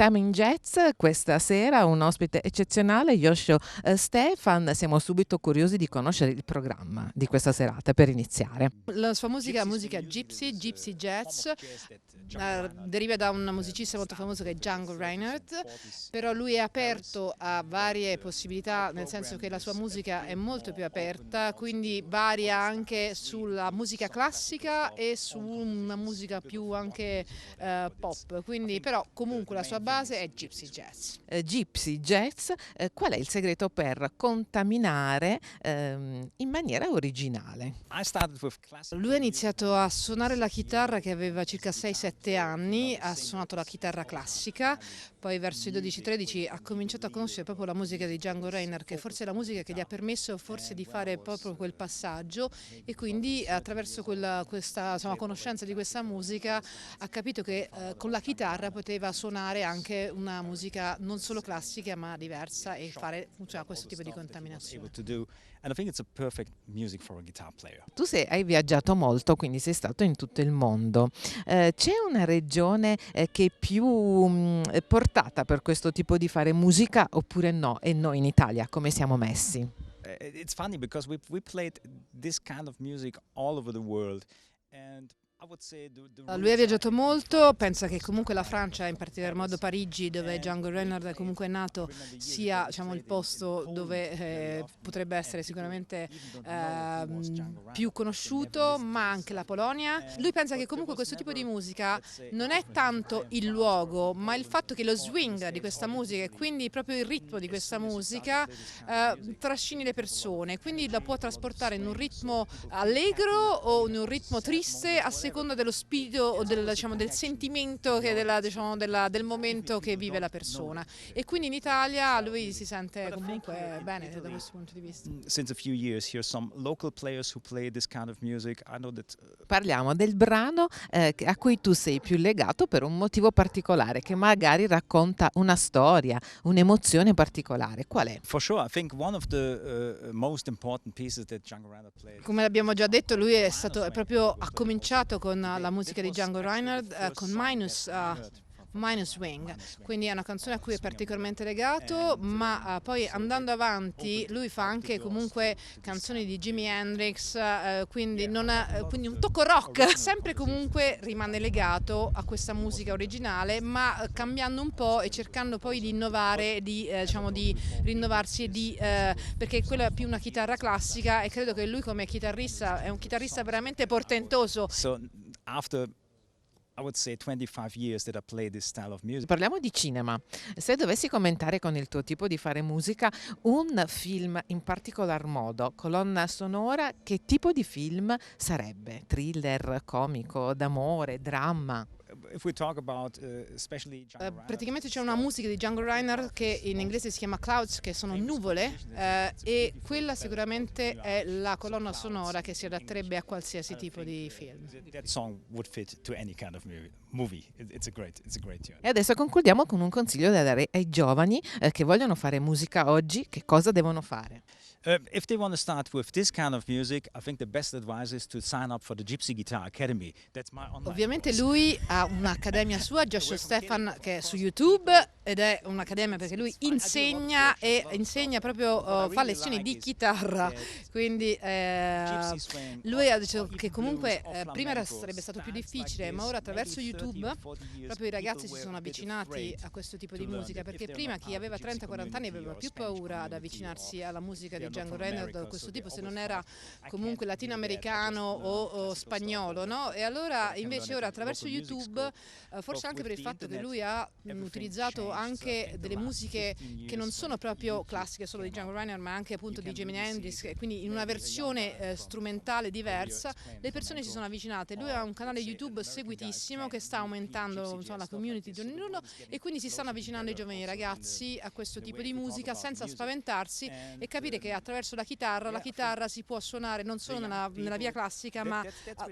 Time in Jazz questa sera, un ospite eccezionale, Yoshio Stefan. Siamo subito curiosi di conoscere il programma di questa serata per iniziare. La sua musica è musica gypsy jazz, deriva da un musicista molto famoso che è Django Reinhardt, però lui è aperto a varie possibilità, nel senso che la sua musica è molto più aperta, quindi varia anche sulla musica classica e su una musica più anche pop, quindi però comunque la sua base è gypsy jazz. Gypsy Jazz, qual è il segreto per contaminare in maniera originale? Lui ha iniziato a suonare la chitarra che aveva circa 6-7 anni, ha suonato la chitarra classica, poi verso i 12-13 ha cominciato a conoscere proprio la musica di Django Reinhardt, che forse è la musica che gli ha permesso forse di fare proprio quel passaggio, e quindi attraverso questa conoscenza di questa musica ha capito che con la chitarra poteva suonare anche una musica non solo classica ma diversa e fare questo tipo di contaminazione. Tu hai viaggiato molto, quindi sei stato in tutto il mondo. C'è una regione che è più portata per questo tipo di fare musica oppure no? E noi in Italia come siamo messi? It's funny because we played this kind of music all over the world, and I would say Lui ha viaggiato molto, pensa che comunque la Francia, in particolar modo Parigi, dove Django Reinhardt è comunque nato, sia il posto dove potrebbe essere sicuramente più conosciuto, ma anche la Polonia. Lui pensa che comunque questo tipo di musica non è tanto il luogo, ma il fatto che lo swing di questa musica e quindi proprio il ritmo di questa musica trascini le persone, quindi la può trasportare in un ritmo allegro o in un ritmo triste a seconda dello spirito o del sentimento del momento che vive la persona, e quindi in Italia lui si sente comunque bene da questo punto di vista. Since a few years here some local players who play this kind of music. I know that Parliamo del brano a cui tu sei più legato per un motivo particolare, che magari racconta una storia, un'emozione particolare. Qual è? for sure I think one of the most important pieces that Django Reinhardt played. Come abbiamo già detto, lui ha cominciato con la musica di Django Reinhardt con Minus Wing, quindi è una canzone a cui è particolarmente legato, ma poi andando avanti lui fa anche comunque canzoni di Jimi Hendrix, quindi un tocco rock, sempre comunque rimane legato a questa musica originale, ma cambiando un po' e cercando poi di innovare, di rinnovarsi, perché quella è più una chitarra classica, e credo che lui come chitarrista è un chitarrista veramente portentoso. So after I would say 25 years that I play this style of music. Parliamo di cinema. Se dovessi commentare con il tuo tipo di fare musica un film in particolar modo, colonna sonora, che tipo di film sarebbe? Thriller, comico, d'amore, dramma? If we talk about especially Django Reinhardt, Praticamente c'è una musica di Django Reinhardt che in inglese si chiama Clouds, che sono nuvole, e quella sicuramente è la colonna sonora che si adatterebbe a qualsiasi tipo di film. that song would fit to any kind of movie. It's a great tune. E adesso concludiamo con un consiglio da dare ai giovani che vogliono fare musica oggi. Che cosa devono fare? If they want to start with this kind of music, I think the best advice is to sign up for the Gypsy Guitar Academy. That's my online Ovviamente course. lui ha un'accademia sua, Joshua Stefan, che è su YouTube, ed è un'accademia perché lui insegna proprio, fa lezioni di chitarra, quindi lui ha detto che comunque prima sarebbe stato più difficile, ma ora attraverso YouTube proprio i ragazzi si sono avvicinati a questo tipo di musica, perché prima chi aveva 30-40 anni aveva più paura ad avvicinarsi alla musica di Django Reinhardt da questo tipo, se non era comunque latinoamericano o spagnolo, no? E allora invece ora attraverso YouTube, forse anche per il fatto che lui ha utilizzato anche delle musiche che non sono proprio classiche solo di Django Reinhardt, ma anche appunto di Jimi Hendrix, e quindi in una versione strumentale diversa, le persone si sono avvicinate. Lui ha un canale YouTube seguitissimo che sta aumentando la community di ogni giorno, e quindi si stanno avvicinando i giovani ragazzi a questo tipo di musica senza spaventarsi, e capire che attraverso la chitarra si può suonare non solo nella via classica, ma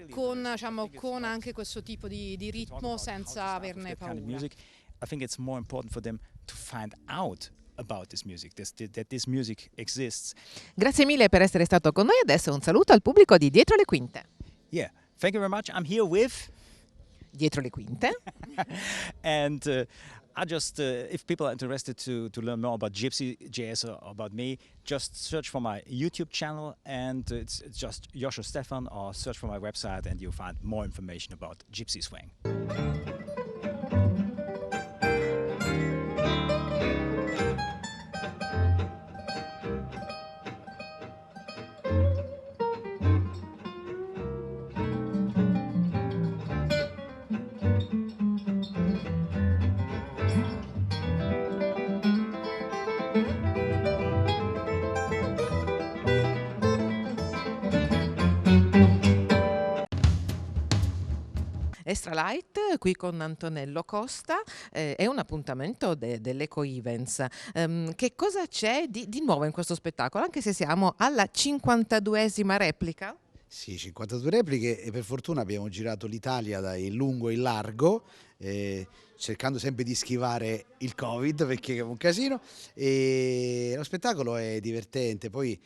con anche questo tipo di ritmo senza averne That kind of paura. music. I think it's more important for them to find out about this music, that this music exists. Grazie mille per essere stato con noi. Adesso un saluto al pubblico di Dietro le Quinte. Yeah, thank you very much. I'm here with Dietro le Quinte. and I just, if people are interested to learn more about Gypsy jazz or about me, just search for my YouTube channel, and it's just Joshua Stefan, or search for my website and you'll find more information about Gypsy Swing. Extra Light qui con Antonello Costa, è un appuntamento dell'Eco Events. Che cosa c'è di nuovo in questo spettacolo, anche se siamo alla 52esima replica? Sì, 52 repliche, e per fortuna abbiamo girato l'Italia in lungo e in largo, cercando sempre di schivare il Covid perché è un casino, e lo spettacolo è divertente. Poi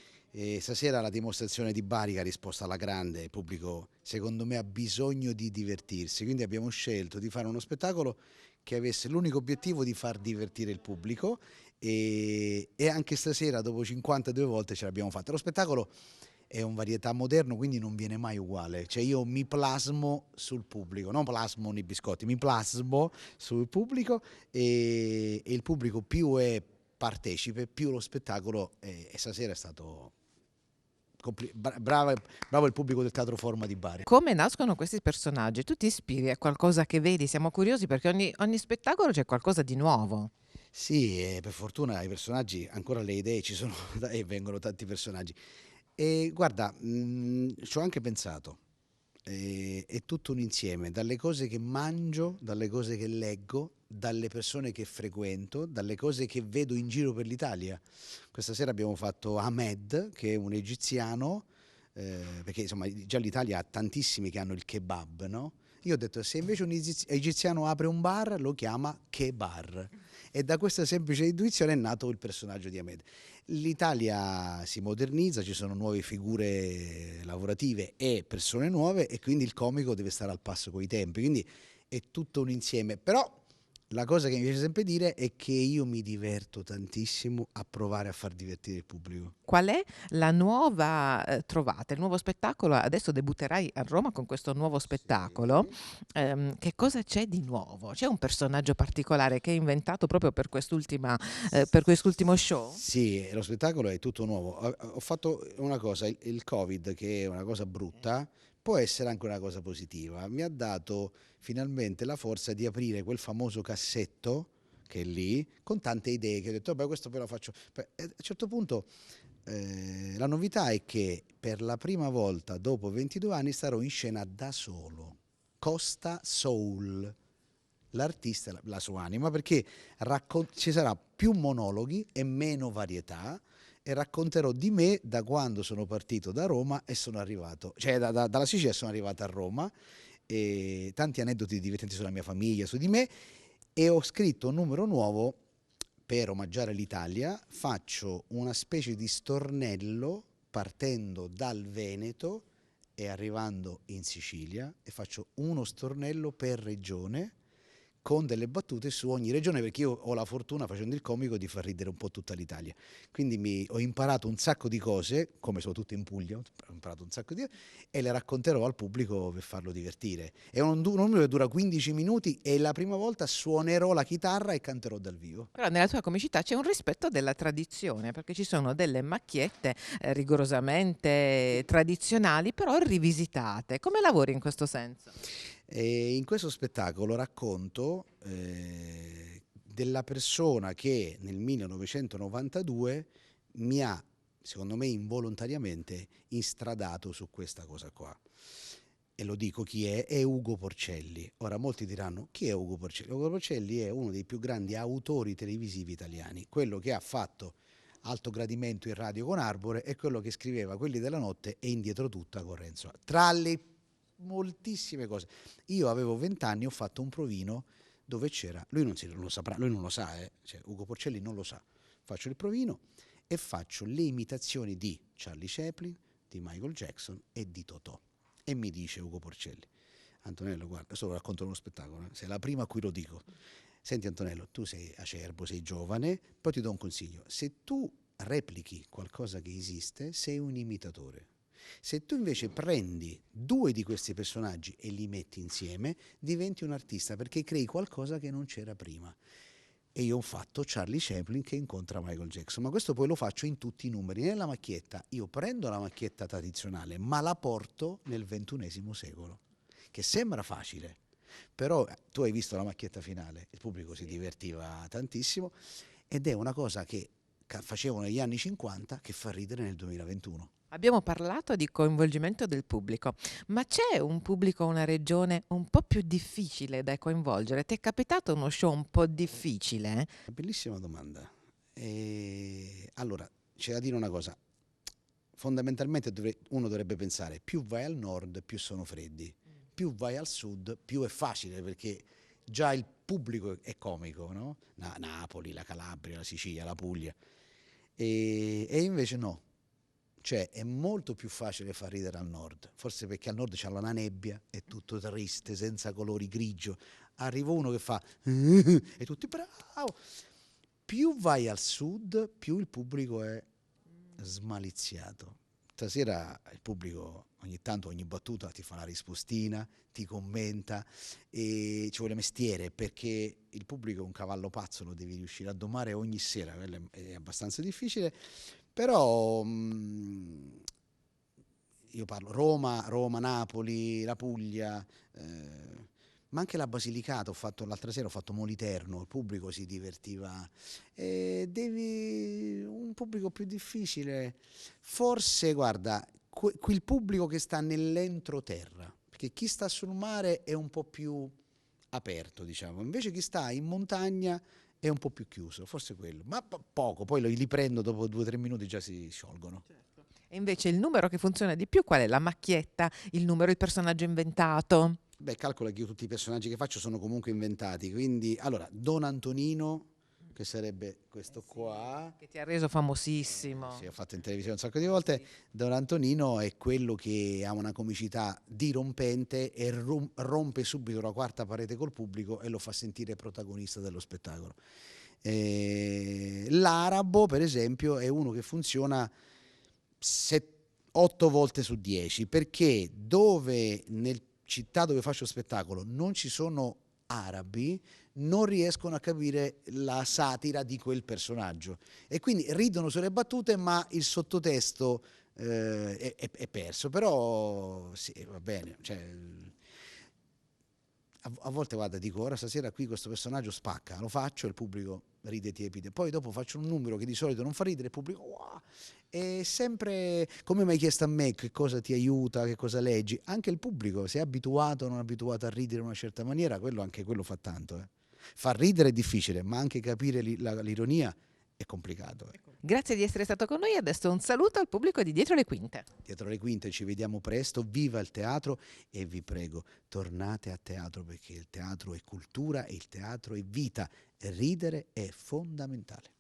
stasera la dimostrazione di Bari che ha risposto alla grande, il pubblico secondo me ha bisogno di divertirsi, quindi abbiamo scelto di fare uno spettacolo che avesse l'unico obiettivo di far divertire il pubblico, e anche stasera dopo 52 volte ce l'abbiamo fatta. Lo spettacolo è un varietà moderno, quindi non viene mai uguale, cioè io mi plasmo sul pubblico, non plasmo nei biscotti, mi plasmo sul pubblico, e il pubblico più è partecipe, più lo spettacolo e stasera è stato bravo il pubblico del Teatro Forma di Bari. Come nascono questi personaggi? Tu ti ispiri a qualcosa che vedi? Siamo curiosi perché ogni spettacolo c'è qualcosa di nuovo. Sì, per fortuna i personaggi, ancora le idee ci sono e vengono tanti personaggi. E guarda, ci ho anche pensato, è tutto un insieme, dalle cose che mangio, dalle cose che leggo, dalle persone che frequento, dalle cose che vedo in giro per l'Italia. Questa sera abbiamo fatto Ahmed, che è un egiziano, perché insomma già l'Italia ha tantissimi che hanno il kebab, no? Io ho detto, se invece un egiziano apre un bar, lo chiama Kebar. E da questa semplice intuizione è nato il personaggio di Ahmed. L'Italia si modernizza, ci sono nuove figure lavorative e persone nuove, e quindi il comico deve stare al passo coi tempi, quindi è tutto un insieme. Però la cosa che mi piace sempre dire è che io mi diverto tantissimo a provare a far divertire il pubblico. Qual è la nuova trovata, il nuovo spettacolo? Adesso debutterai a Roma con questo nuovo spettacolo. Che cosa c'è di nuovo? C'è un personaggio particolare che hai inventato proprio per per quest'ultimo show? Sì, lo spettacolo è tutto nuovo. Ho fatto una cosa, il Covid, che è una cosa brutta, può essere anche una cosa positiva. Mi ha dato finalmente la forza di aprire quel famoso cassetto che è lì, con tante idee, che ho detto, vabbè, questo poi lo faccio. E a un certo punto la novità è che per la prima volta dopo 22 anni starò in scena da solo. Costa Soul. L'artista è la sua anima, perché ci sarà più monologhi e meno varietà, e racconterò di me da quando sono partito da Roma e sono arrivato, cioè dalla Sicilia sono arrivato a Roma, e tanti aneddoti divertenti sulla mia famiglia, su di me, e ho scritto un numero nuovo per omaggiare l'Italia. Faccio una specie di stornello partendo dal Veneto e arrivando in Sicilia, e faccio uno stornello per regione con delle battute su ogni regione, perché io ho la fortuna, facendo il comico, di far ridere un po' tutta l'Italia. Quindi ho imparato un sacco di cose, come soprattutto in Puglia, ho imparato un sacco di cose, e le racconterò al pubblico per farlo divertire. È un numero che dura 15 minuti, e la prima volta suonerò la chitarra e canterò dal vivo. Però nella tua comicità c'è un rispetto della tradizione, perché ci sono delle macchiette rigorosamente tradizionali, però rivisitate. Come lavori in questo senso? E in questo spettacolo racconto della persona che nel 1992 mi ha, secondo me involontariamente, instradato su questa cosa qua. E lo dico chi è Ugo Porcelli. Ora molti diranno, chi è Ugo Porcelli? Ugo Porcelli è uno dei più grandi autori televisivi italiani, quello che ha fatto Alto Gradimento in Radio con Arbore, e quello che scriveva Quelli della notte e Indietro tutta con Renzo. Tra le moltissime cose. Io avevo 20 anni, ho fatto un provino dove c'era, lui non lo saprà, lui non lo sa, cioè, Ugo Porcelli non lo sa. Faccio il provino e faccio le imitazioni di Charlie Chaplin, di Michael Jackson e di Totò. E mi dice Ugo Porcelli, Antonello, guarda, adesso lo racconto uno spettacolo, sei la prima a cui lo dico. senti Antonello, tu sei acerbo, sei giovane, poi ti do un consiglio, se tu replichi qualcosa che esiste, sei un imitatore. Se tu invece prendi due di questi personaggi e li metti insieme, diventi un artista perché crei qualcosa che non c'era prima. E io ho fatto Charlie Chaplin che incontra Michael Jackson, ma questo poi lo faccio in tutti i numeri. Nella macchietta io prendo la macchietta tradizionale, ma la porto nel XXI secolo, che sembra facile, però tu hai visto la macchietta finale, il pubblico si divertiva tantissimo ed è una cosa che facevano negli anni 50 che fa ridere nel 2021. Abbiamo parlato di coinvolgimento del pubblico, ma c'è un pubblico, una regione un po' più difficile da coinvolgere? Ti è capitato uno show un po' difficile? Bellissima domanda. Allora, c'è da dire una cosa. Fondamentalmente uno dovrebbe pensare, più vai al nord, più sono freddi. Più vai al sud, più è facile, perché già il pubblico è comico, no? Napoli, la Calabria, la Sicilia, la Puglia. E invece no. Cioè è molto più facile far ridere al nord, forse perché al nord c'è la nebbia, è tutto triste, senza colori, grigio. Arriva uno che fa e tutti bravo. Più vai al sud, più il pubblico è smaliziato. Stasera il pubblico ogni tanto, ogni battuta ti fa la rispostina, ti commenta e ci vuole mestiere perché il pubblico è un cavallo pazzo, lo devi riuscire a domare ogni sera, quello è abbastanza difficile. Però io parlo Roma, Napoli, la Puglia, ma anche la Basilicata, l'altra sera ho fatto Moliterno, il pubblico si divertiva. Un pubblico più difficile, forse guarda, quel pubblico che sta nell'entroterra, perché chi sta sul mare è un po' più aperto, diciamo, invece chi sta in montagna è un po' più chiuso, forse quello, ma poco, poi li prendo dopo 2 o 3 minuti già si sciolgono. Certo. E invece il numero che funziona di più qual è? La macchietta, il numero, il personaggio inventato? Beh, calcola che io tutti i personaggi che faccio sono comunque inventati, quindi allora Don Antonino, che sarebbe questo qua, Che ti ha reso famosissimo. sì, ho fatto in televisione un sacco di volte. Don Antonino è quello che ha una comicità dirompente e rompe subito la quarta parete col pubblico e lo fa sentire protagonista dello spettacolo. L'arabo, per esempio, è uno che funziona 8 volte su 10, perché dove nel città dove faccio spettacolo non ci sono arabi, non riescono a capire la satira di quel personaggio e quindi ridono sulle battute, ma il sottotesto è perso. Però sì, va bene, cioè, a volte guarda, dico ora stasera qui questo personaggio spacca, lo faccio e il pubblico ride tiepide, poi dopo faccio un numero che di solito non fa ridere, il pubblico wow! È sempre come mi hai chiesto a me che cosa ti aiuta, che cosa leggi, anche il pubblico se è abituato o non abituato a ridere in una certa maniera, anche quello fa tanto. Far ridere è difficile, ma anche capire l'ironia è complicato. Grazie di essere stato con noi. Adesso un saluto al pubblico di Dietro le Quinte. Dietro le Quinte ci vediamo presto, viva il teatro e vi prego tornate a teatro perché il teatro è cultura e il teatro è vita e ridere è fondamentale.